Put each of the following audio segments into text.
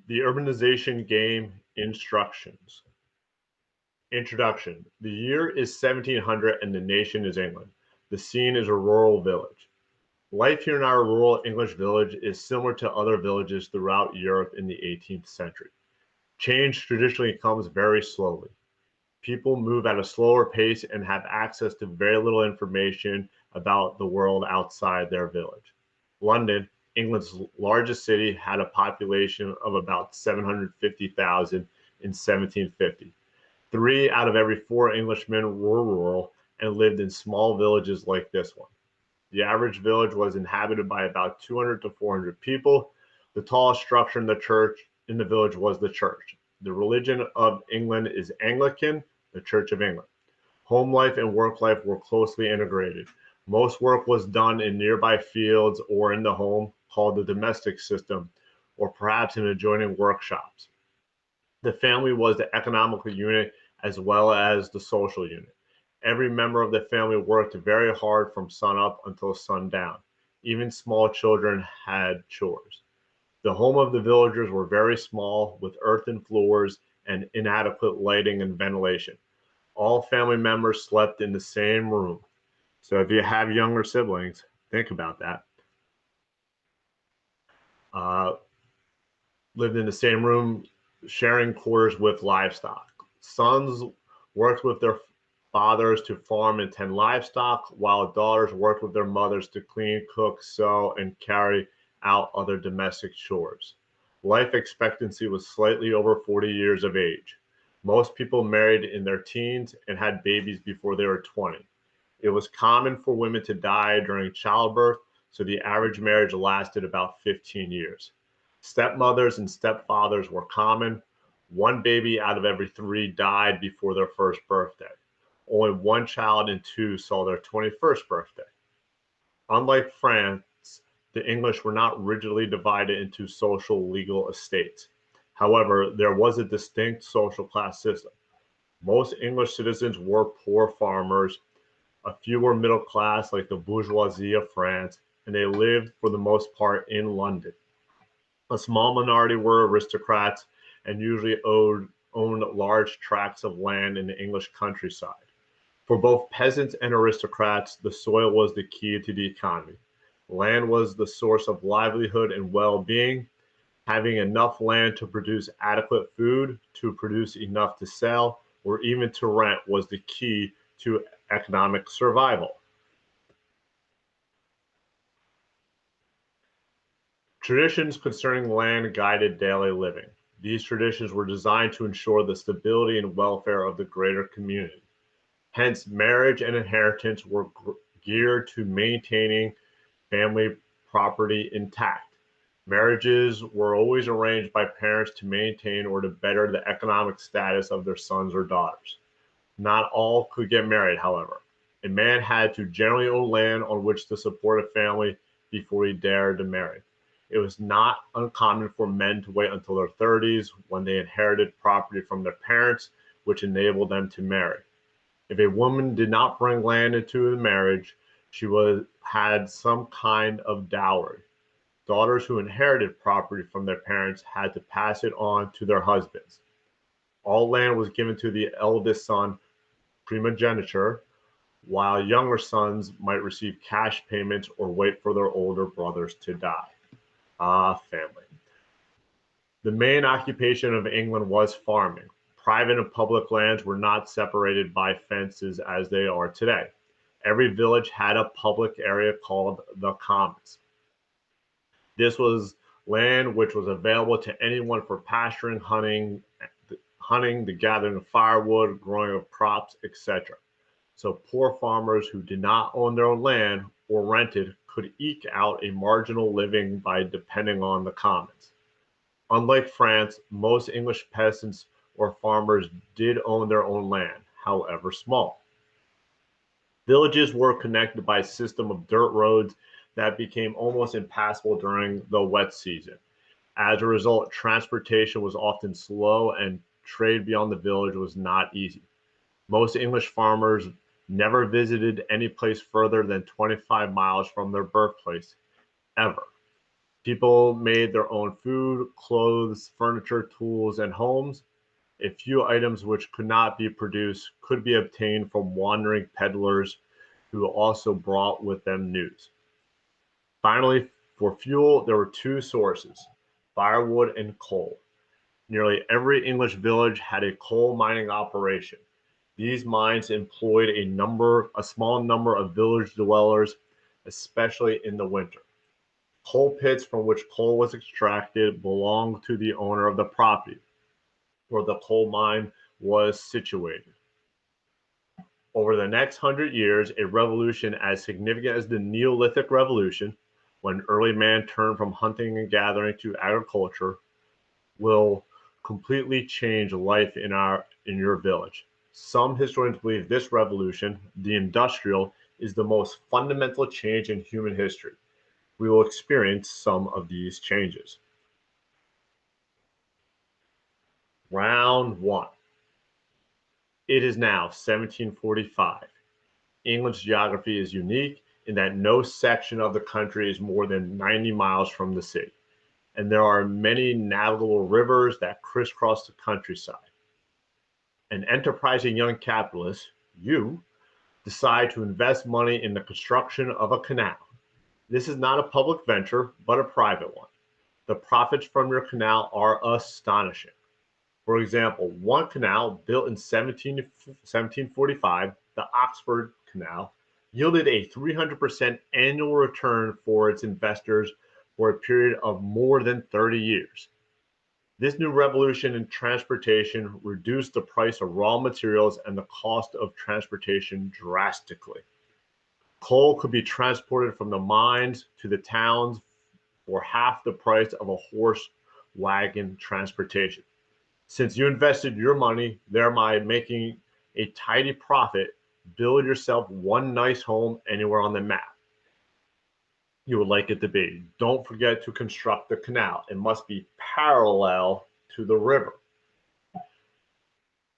The Urbanization Game Instructions. Introduction. The year is 1700 and the nation is England. The scene is a rural village. Life here in our rural English village is similar to other villages throughout Europe in the 18th century. Change traditionally comes very slowly. People move at a slower pace and have access to very little information about the world outside their village. London, England's largest city, had a population of about 750,000 in 1750. Three out of every four Englishmen were rural and lived in small villages like this one. The average village was inhabited by about 200 to 400 people. The tallest structure in the village was the church. The religion of England is Anglican, the Church of England. Home life and work life were closely integrated. Most work was done in nearby fields or in the home, called the domestic system, or perhaps in adjoining workshops. The family was the economical unit as well as the social unit. Every member of the family worked very hard from sunup until sundown. Even small children had chores. The home of the villagers were very small, with earthen floors and inadequate lighting and ventilation. All family members slept in the same room. So if you have younger siblings, think about that. Uh, Lived in the same room, sharing quarters with livestock. Sons worked with their fathers to farm and tend livestock, while daughters worked with their mothers to clean, cook, sew, and carry out other domestic chores. Life expectancy was slightly over 40 years of age. Most people married in their teens and had babies before they were 20. It was common for women to die during childbirth, so the average marriage lasted about 15 years. Stepmothers and stepfathers were common. One baby out of every three died before their first birthday. Only one child in two saw their 21st birthday. Unlike France, the English were not rigidly divided into social legal estates. However, there was a distinct social class system. Most English citizens were poor farmers. A few were middle class, like the bourgeoisie of France, and they lived for the most part in London. A small minority were aristocrats and usually owned large tracts of land in the English countryside. For both peasants and aristocrats, the soil was the key to the economy. Land was the source of livelihood and well-being. Having enough land to produce adequate food, to produce enough to sell, or even to rent was the key to economic survival. Traditions concerning land guided daily living. These traditions were designed to ensure the stability and welfare of the greater community. Hence, marriage and inheritance were geared to maintaining family property intact. Marriages were always arranged by parents to maintain or to better the economic status of their sons or daughters. Not all could get married, however. A man had to generally own land on which to support a family before he dared to marry. It was not uncommon for men to wait until their 30s when they inherited property from their parents, which enabled them to marry. If a woman did not bring land into the marriage, had some kind of dowry. Daughters who inherited property from their parents had to pass it on to their husbands. All land was given to the eldest son, primogeniture, while younger sons might receive cash payments or wait for their older brothers to die. Family. The main occupation of England was farming. Private and public lands were not separated by fences as they are today. Every village had a public area called the commons. This was land which was available to anyone for pasturing, hunting, the gathering of firewood, growing of crops, etc. So poor farmers who did not own their own land or rented could eke out a marginal living by depending on the commons. Unlike France, most English peasants or farmers did own their own land, however small. Villages were connected by a system of dirt roads that became almost impassable during the wet season. As a result, transportation was often slow and trade beyond the village was not easy. Most English farmers never visited any place further than 25 miles from their birthplace, ever. People made their own food, clothes, furniture, tools, and homes. A few items which could not be produced could be obtained from wandering peddlers who also brought with them news. Finally, for fuel, there were two sources: firewood and coal. Nearly every English village had a coal mining operation. These mines employed a small number of village dwellers, especially in the winter. Coal pits from which coal was extracted belonged to the owner of the property where the coal mine was situated. Over the next 100 years, a revolution as significant as the Neolithic Revolution, when early man turned from hunting and gathering to agriculture, will completely change life in your village. Some historians believe this revolution, the industrial, is the most fundamental change in human history. We will experience some of these changes. Round one. It is now 1745. England's geography is unique in that no section of the country is more than 90 miles from the sea, and there are many navigable rivers that crisscross the countryside. An enterprising young capitalist, you, decide to invest money in the construction of a canal. This is not a public venture, but a private one. The profits from your canal are astonishing. For example, one canal built in 1745, the Oxford Canal, yielded a 300% annual return for its investors for a period of more than 30 years. This new revolution in transportation reduced the price of raw materials and the cost of transportation drastically. Coal could be transported from the mines to the towns for half the price of a horse wagon transportation. Since you invested your money, thereby making a tidy profit, build yourself one nice home anywhere on the map you would like it to be. Don't forget to construct the canal. It must be parallel to the river.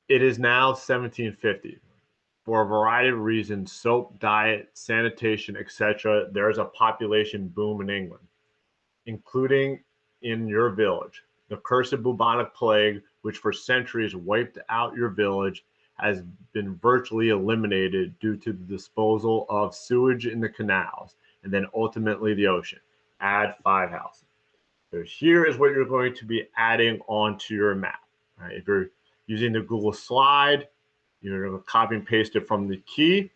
It is now 1750. For a variety of reasons, soap, diet, sanitation, etc., there is a population boom in England, including in your village. The cursed bubonic plague, which for centuries wiped out your village, has been virtually eliminated due to the disposal of sewage in the canals and then ultimately the ocean. Add 5 houses. So here is what you're going to be adding onto your map. Right? If you're using the Google slide, you're going to copy and paste it from the key.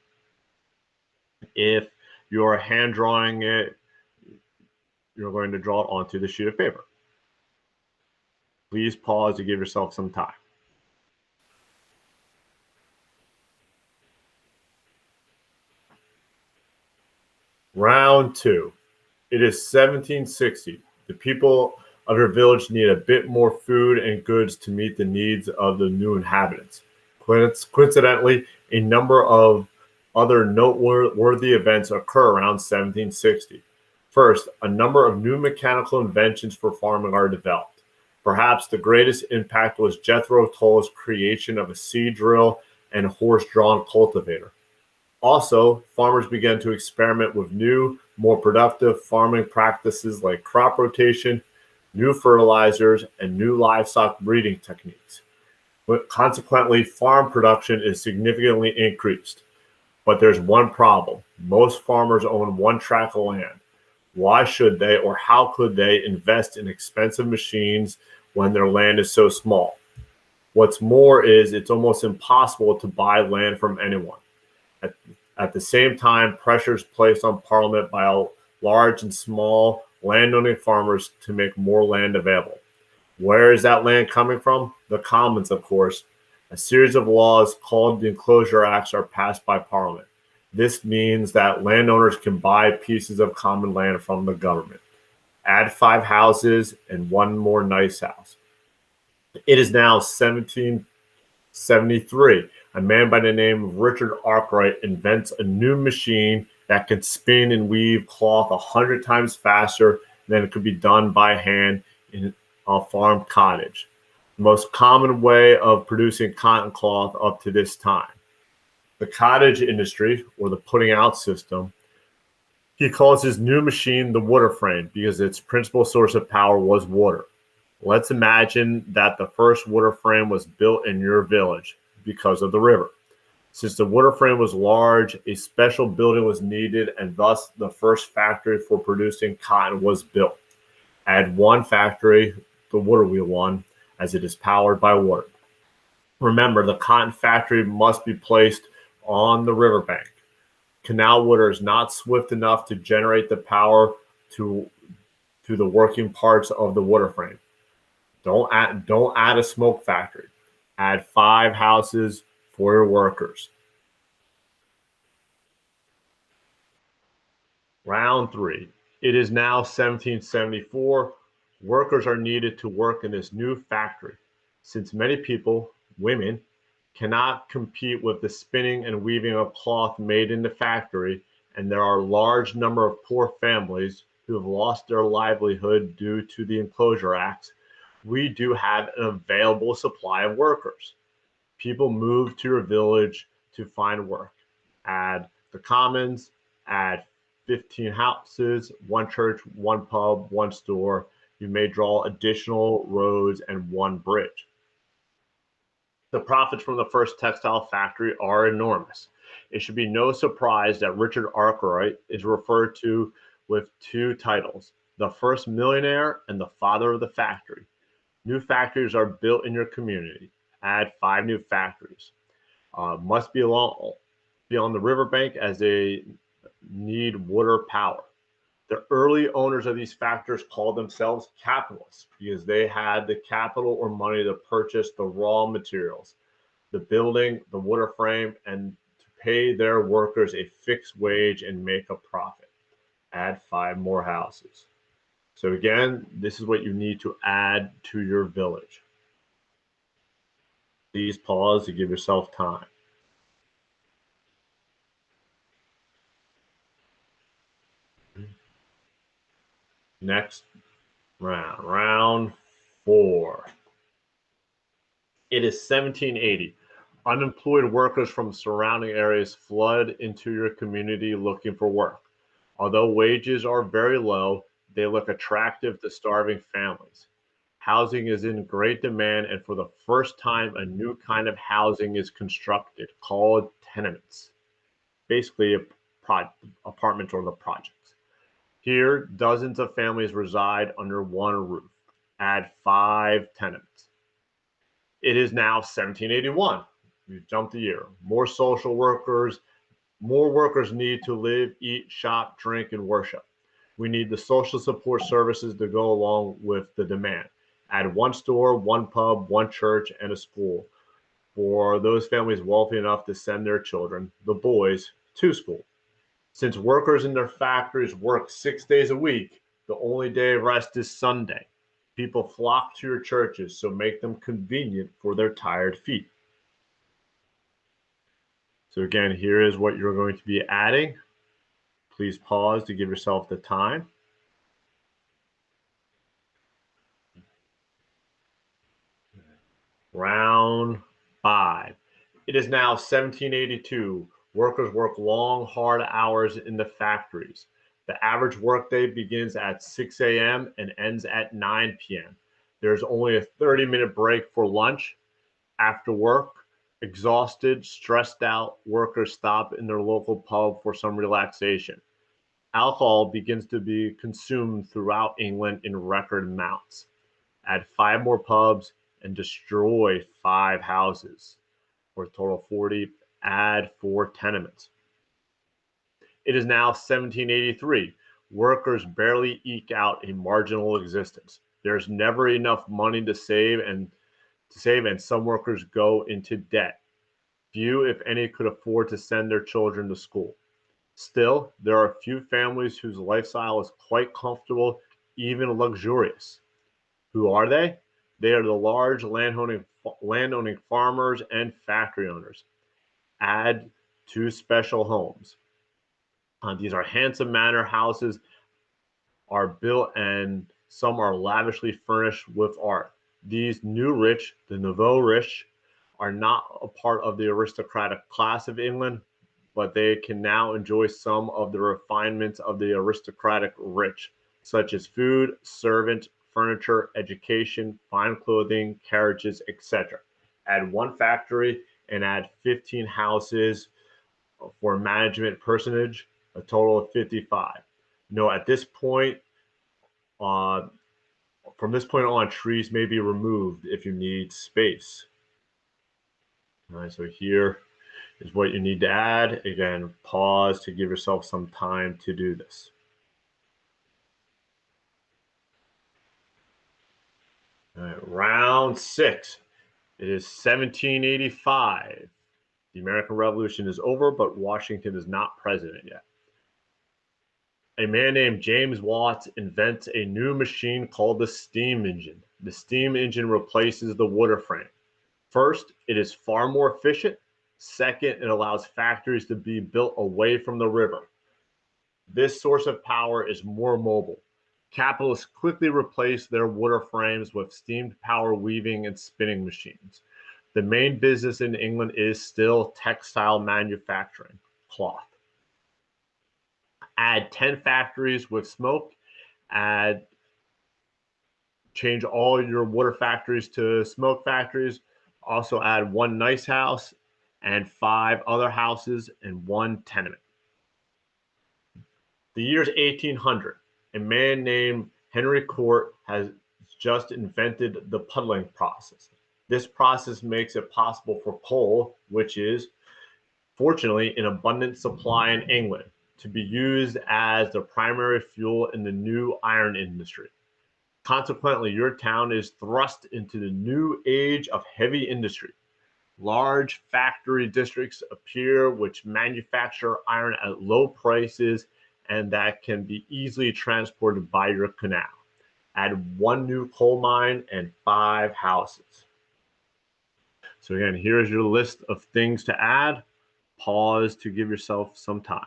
If you're hand drawing it, you're going to draw it onto the sheet of paper. Please pause to give yourself some time. Round 2. It is 1760. The people of your village need a bit more food and goods to meet the needs of the new inhabitants. Coincidentally, a number of other noteworthy events occur around 1760. First, a number of new mechanical inventions for farming are developed. Perhaps the greatest impact was Jethro Tull's creation of a seed drill and horse-drawn cultivator. Also, farmers began to experiment with new, more productive farming practices like crop rotation, new fertilizers, and new livestock breeding techniques. But consequently, farm production is significantly increased. But there's one problem. Most farmers own one tract of land. Why should they or how could they invest in expensive machines when their land is so small? What's more is it's almost impossible to buy land from anyone. At the same time, pressure is placed on Parliament by large and small landowning farmers to make more land available. Where is that land coming from? The Commons, of course. A series of laws called the Enclosure Acts are passed by Parliament. This means that landowners can buy pieces of common land from the government. Add 5 houses and one more nice house. It is now 1773. A man by the name of Richard Arkwright invents a new machine that can spin and weave cloth 100 times faster than it could be done by hand in a farm cottage. The most common way of producing cotton cloth up to this time. The cottage industry, or the putting out system, He calls his new machine the water frame because its principal source of power was water. Let's imagine that the first water frame was built in your village because of the river. Since the water frame was large, a special building was needed, and thus the first factory for producing cotton was built. Add one factory, the water wheel one, as it is powered by water. Remember, the cotton factory must be placed on the riverbank. Canal water is not swift enough to generate the power to, to the working parts of the water frame. Don't add a smoke factory. Add 5 houses for your workers. Round 3. It is now 1774. Workers are needed to work in this new factory. Since many people, women, cannot compete with the spinning and weaving of cloth made in the factory, and there are a large number of poor families who have lost their livelihood due to the Enclosure Acts, we do have an available supply of workers. People move to your village to find work. Add the commons, add 15 houses, one church, one pub, one store. You may draw additional roads and one bridge. The profits from the first textile factory are enormous. It should be no surprise that Richard Arkwright is referred to with 2 titles, the first millionaire and the father of the factory. New factories are built in your community. Add 5 new factories. Must be on the riverbank as they need water power. The early owners of these factories called themselves capitalists because they had the capital or money to purchase the raw materials, the building, the water frame, and to pay their workers a fixed wage and make a profit. Add 5 more houses. So again, this is what you need to add to your village. Please pause to give yourself time. Next round 4. It is 1780. Unemployed workers from surrounding areas flood into your community looking for work. Although wages are very low, they look attractive to starving families. Housing is in great demand, and for the first time, a new kind of housing is constructed called tenements, basically apartments or the projects. Here, dozens of families reside under one roof. Add 5 tenements. It is now 1781. We've jumped a year. More workers need to live, eat, shop, drink, and worship. We need the social support services to go along with the demand. Add one store, one pub, one church, and a school for those families wealthy enough to send their children, the boys, to school. Since workers in their factories work 6 days a week, the only day of rest is Sunday. People flock to your churches, so make them convenient for their tired feet. So again, here is what you're going to be adding. Please pause to give yourself the time. Round 5. It is now 1782. Workers work long, hard hours in the factories. The average workday begins at 6 a.m. and ends at 9 p.m. There's only a 30-minute break for lunch. After work, exhausted, stressed out, workers stop in their local pub for some relaxation. Alcohol begins to be consumed throughout England in record amounts. Add 5 more pubs and destroy 5 houses for a total of 40. Add 4 tenements. It is now 1783. Workers barely eke out a marginal existence. There's never enough money to save, and some workers go into debt. Few, if any, could afford to send their children to school. Still, there are a few families whose lifestyle is quite comfortable, even luxurious. Who are they? They are the large landowning farmers and factory owners. Add 2 special homes. These are handsome manor houses, are built, and some are lavishly furnished with art. These new rich, the nouveau rich, are not a part of the aristocratic class of England. but they can now enjoy some of the refinements of the aristocratic rich, such as food, servants, furniture, education, fine clothing, carriages, etc. Add one factory and add 15 houses for management personage, a total of 55. No, at this point, uh, from this point on, trees may be removed if you need space. All right, so here is what you need to add. Again, pause to give yourself some time to do this. All right, round 6. It is 1785. The American Revolution is over, but Washington is not president yet. A man named James Watt invents a new machine called the steam engine. The steam engine replaces the water frame. First, it is far more efficient. Second, it allows factories to be built away from the river. This source of power is more mobile. Capitalists quickly replace their water frames with steam power weaving and spinning machines. The main business in England is still textile manufacturing, cloth. Add 10 factories with smoke. Change all your water factories to smoke factories. Also add one nice house and 5 other houses and 1 tenement. The year's 1800. A man named Henry Court has just invented the puddling process. This process makes it possible for coal, which is fortunately in abundant supply in England, to be used as the primary fuel in the new iron industry. Consequently, your town is thrust into the new age of heavy industry. Large factory districts appear which manufacture iron at low prices and that can be easily transported by your canal. Add 1 new coal mine and 5 houses. So again, here's your list of things to add. Pause to give yourself some time.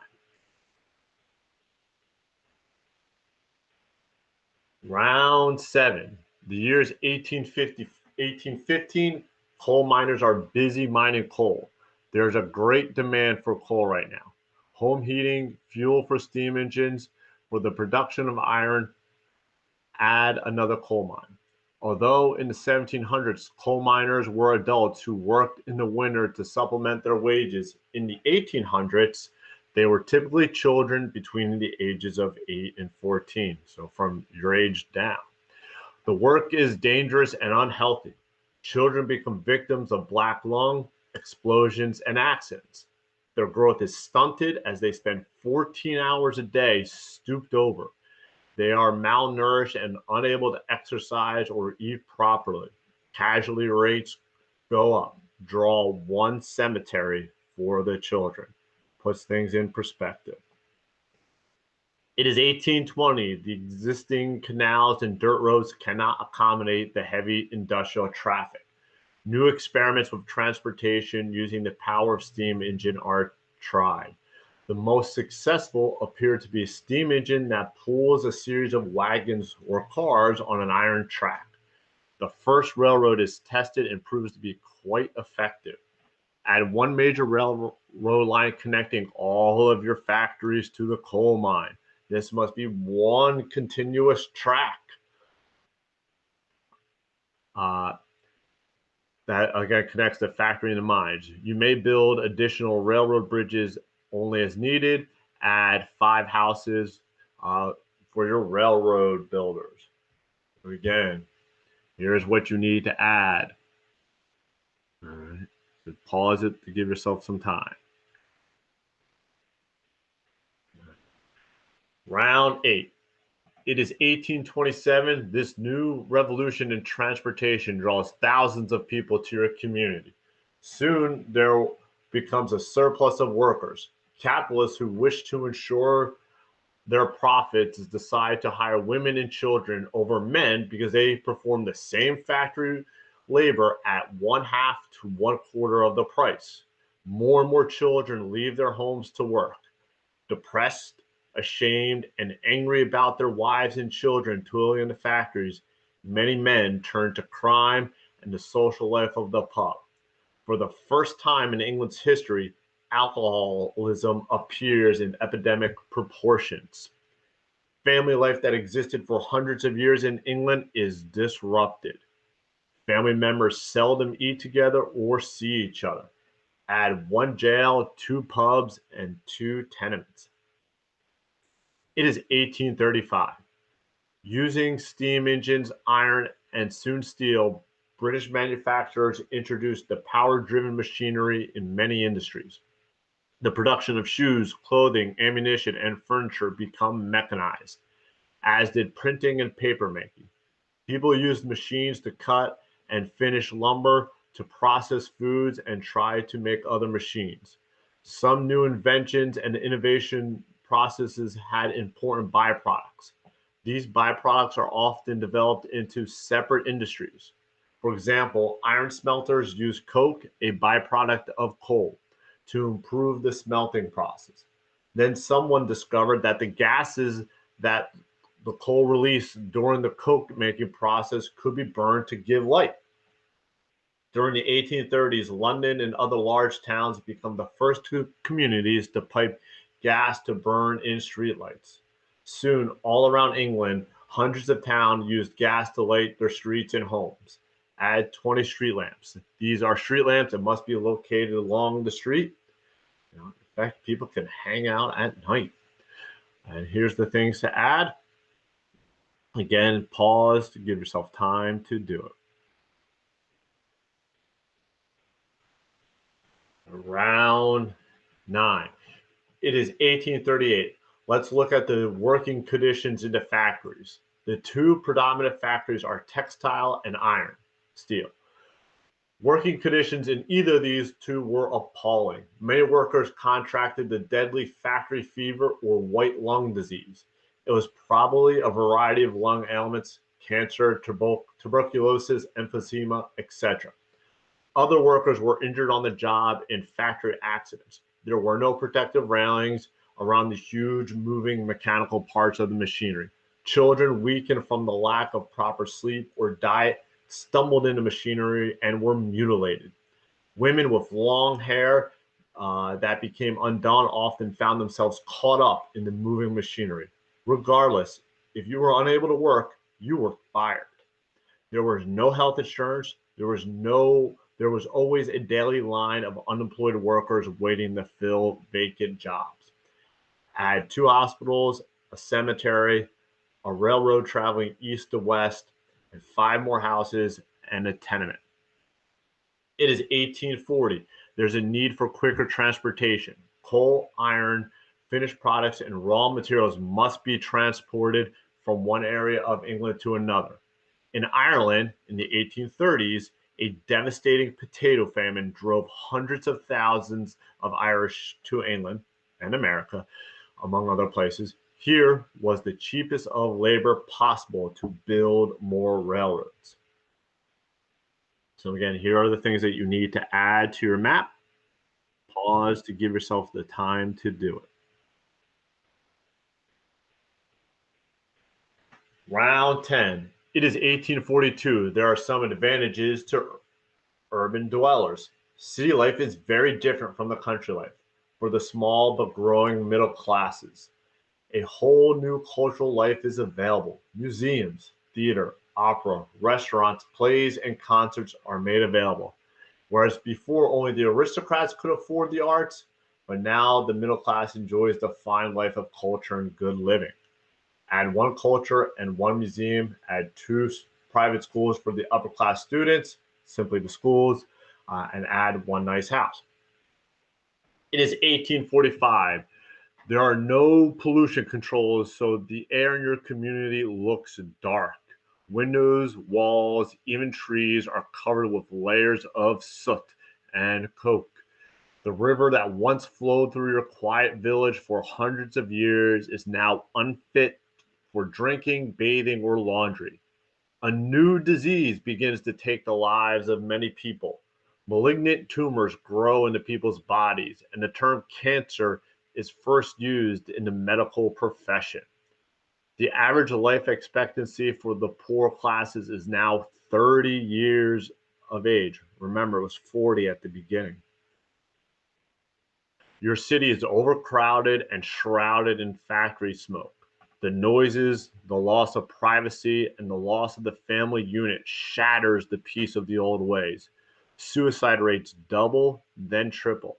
Round 7. The year is 1815. Coal miners are busy mining coal. There's a great demand for coal right now. Home heating, fuel for steam engines, for the production of iron, add another coal mine. Although in the 1700s, coal miners were adults who worked in the winter to supplement their wages, in the 1800s, they were typically children between the ages of 8 and 14, so from your age down. The work is dangerous and unhealthy. Children become victims of black lung, explosions, and accidents. Their growth is stunted as they spend 14 hours a day stooped over. They are malnourished and unable to exercise or eat properly. Casualty rates go up. Draw 1 cemetery for the children. Puts things in perspective. It is 1820. The existing canals and dirt roads cannot accommodate the heavy industrial traffic. New experiments with transportation using the power of steam engine are tried. The most successful appear to be a steam engine that pulls a series of wagons or cars on an iron track. The first railroad is tested and proves to be quite effective. Add 1 major railroad line connecting all of your factories to the coal mine. This must be 1 continuous track. That again connects the factory and the mines. You may build additional railroad bridges only as needed. Add 5 houses for your railroad builders. Again, here's what you need to add. All right, so pause it to give yourself some time. Round 8. It is 1827. This new revolution in transportation draws thousands of people to your community. Soon there becomes a surplus of workers. Capitalists who wish to ensure their profits decide to hire women and children over men because they perform the same factory labor at 1/2 to 1/4 of the price. More and more children leave their homes to work. Depressed, ashamed, and angry about their wives and children toiling in the factories, many men turn to crime and the social life of the pub. For the first time in England's history, alcoholism appears in epidemic proportions. Family life that existed for hundreds of years in England is disrupted. Family members seldom eat together or see each other. Add one jail, two pubs, and two tenements. It is 1835. Using steam engines, iron, and soon steel, British manufacturers introduced the power-driven machinery in many industries. The production of shoes, clothing, ammunition, and furniture become mechanized, as did printing and paper making. People used machines to cut and finish lumber, to process foods, and try to make other machines. Some new inventions and innovation processes had important byproducts. These byproducts are often developed into separate industries. For example, iron smelters use coke, a byproduct of coal, to improve the smelting process. Then someone discovered that the gases that the coal released during the coke making process could be burned to give light. During the 1830s, London and other large towns became the first two communities to pipe gas to burn in streetlights. Soon, all around England, hundreds of towns used gas to light their streets and homes. Add 20 street lamps. These are street lamps that must be located along the street. In fact, people can hang out at night. And here's the things to add. Again, pause to give yourself time to do it. Round 9. It is 1838. Let's look at the working conditions in the factories. The two predominant factories are textile and iron, steel. Working conditions in either of these two were appalling. Many workers contracted the deadly factory fever or white lung disease. It was probably a variety of lung ailments, cancer, tuberculosis, emphysema, etc. Other workers were injured on the job in factory accidents. There were no protective railings around the huge moving mechanical parts of the machinery. Children, weakened from the lack of proper sleep or diet, stumbled into machinery and were mutilated. Women with long hair that became undone often found themselves caught up in the moving machinery. Regardless, if you were unable to work, you were fired. There was no health insurance. There was always a daily line of unemployed workers waiting to fill vacant jobs. Add two hospitals, a cemetery, a railroad traveling east to west, and five more houses and a tenement. It is 1840. There's a need for quicker transportation. Coal, iron, finished products, and raw materials must be transported from one area of England to another. In Ireland, in the 1830s, a devastating potato famine drove hundreds of thousands of Irish to England and America, among other places. Here was the cheapest of labor possible to build more railroads. So again, here are the things that you need to add to your map. Pause to give yourself the time to do it. Round 10. It is 1842. There are some advantages to urban dwellers. City life is very different from the country life for the small but growing middle classes. A whole new cultural life is available. Museums, theater, opera, restaurants, plays, and concerts are made available. Whereas before only the aristocrats could afford the arts, but now the middle class enjoys the fine life of culture and good living. Add one culture and one museum, add two private schools for the upper class students, simply the schools, and add one nice house. It is 1845. There are no pollution controls, so the air in your community looks dark. Windows, walls, even trees are covered with layers of soot and coke. The river that once flowed through your quiet village for hundreds of years is now unfit for drinking, bathing, or laundry. A new disease begins to take the lives of many people. Malignant tumors grow into people's bodies, and the term cancer is first used in the medical profession. The average life expectancy for the poor classes is now 30 years of age. Remember, it was 40 at the beginning. Your city is overcrowded and shrouded in factory smoke. The noises, the loss of privacy, and the loss of the family unit shatters the peace of the old ways. Suicide rates double, then triple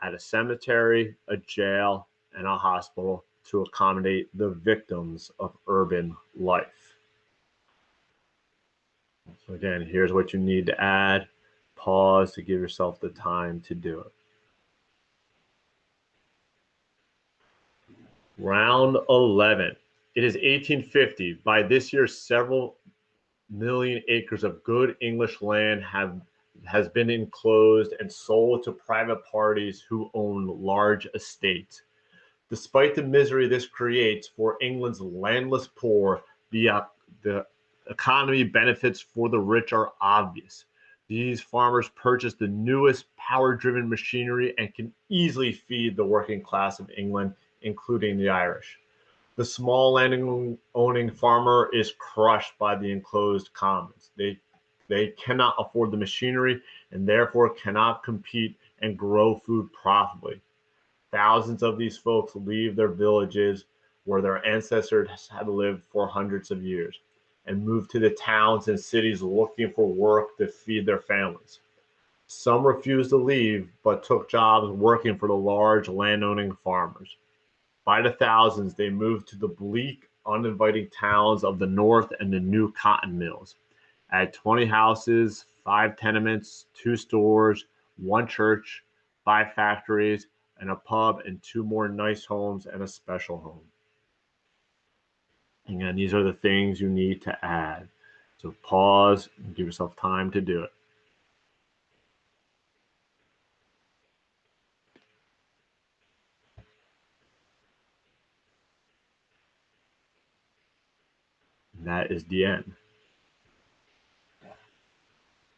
at a cemetery, a jail, and a hospital to accommodate the victims of urban life. So, again, here's what you need to add. Pause to give yourself the time to do it. Round 11. It is 1850. By this year, several million acres of good English land has been enclosed and sold to private parties who own large estates. Despite the misery this creates for England's landless poor, the economy benefits for the rich are obvious. These farmers purchase the newest power-driven machinery and can easily feed the working class of England, including the Irish. The small landowning farmer is crushed by the enclosed commons. They cannot afford the machinery and therefore cannot compete and grow food profitably. Thousands of these folks leave their villages where their ancestors had lived for hundreds of years and move to the towns and cities looking for work to feed their families. Some refused to leave but took jobs working for the large landowning farmers. By the thousands, they moved to the bleak, uninviting towns of the north and the new cotton mills. At 20 houses, 5 tenements, 2 stores, 1 church, 5 factories, and a pub, and 2 more nice homes and a special home. Again, these are the things you need to add. So pause and give yourself time to do it. And that is the end.